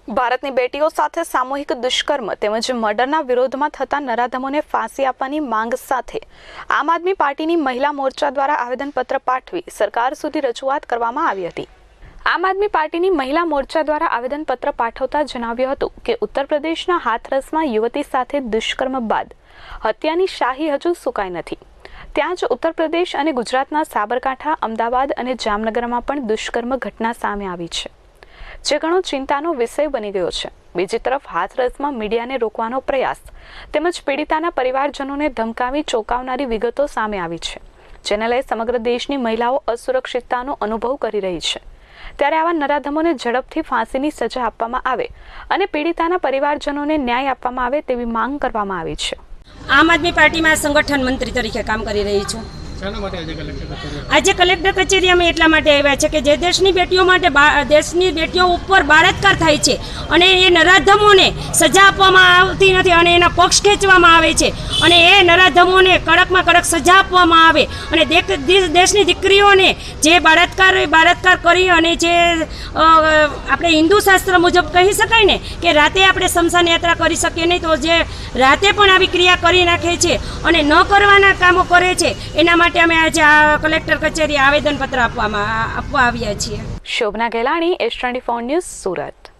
ભારતની બેટીઓ સાથે સામૂહિક દુષ્કર્મ તેમજ મર્ડરના વિરોધમાં થતા નરાધમોને ફાંસી આપવાની માંગ સાથે આમ આદમી પાર્ટીની મહિલા મોરચા દ્વારા આવેદનપત્ર પાઠવી સરકાર સુધી રજૂઆત કરવામાં આવી હતી। આમ આદમી પાર્ટીની મહિલા મોરચા દ્વારા આવેદનપત્ર પાઠવતા જણાવ્યું હતું કે ઉત્તર પ્રદેશના હાથરસમાં યુવતી સાથે દુષ્કર્મ બાદ હત્યાની શાહી હજુ સુકાઈ નથી। ત્યાં જ ઉત્તર પ્રદેશ અને ગુજરાતના સાબરકાંઠા, અમદાવાદ અને જામનગરમાં પણ દુષ્કર્મ ઘટના સામે આવી છે, જે ઘણો ચિંતાનો વિષય બની ગયો છે। બીજી તરફ હાથરસમાં મીડિયાને રોકવાનો પ્રયાસ તેમજ પીડિતાના પરિવારજનોને ધમકાવી ચોંકાવનારી વિગતો સામે આવી છે, જેને લઈ સમગ્ર દેશની મહિલાઓ અસુરક્ષિતતાનો અનુભવ કરી રહી છે। ત્યારે આવા નરાધમોને ઝડપથી ફાંસીની સજા આપવામાં આવે અને પીડિતાના પરિવારજનોને ન્યાય આપવામાં આવે તેવી માંગ કરવામાં આવી છે। આમ આદમી પાર્ટીમાં સંગઠન મંત્રી તરીકે કામ કરી રહી છું। આજે કલેક્ટર કચેરી અમે એટલા માટે આવ્યા છે કે જે દેશની બેટીઓ માટે દેશની બેટીઓ ઉપર બળાત્કાર થાય છે અને એ નરાધમોને સજા આપવામાં આવતી નથી અને એના પક્ષ ખેંચવામાં આવે છે અને એ નરાધમોને કડકમાં કડક સજા આપવામાં આવે અને દેશની દીકરીઓને જે બળાત્કાર કરી અને જે આપણે હિન્દુ શાસ્ત્ર મુજબ કહી શકાય ને કે રાતે આપણે શમશાન યાત્રા કરી શકીએ નહીં, તો જે રાતે પણ આવી ક્રિયા કરી નાખે છે અને ન કરવાના કામો કરે છે, એના માટે અમે આજે આ કલેક્ટર કચેરી આવેદનપત્ર આપવા આવ્યા છીએ। Shobhana Gelani, S24 news, Surat.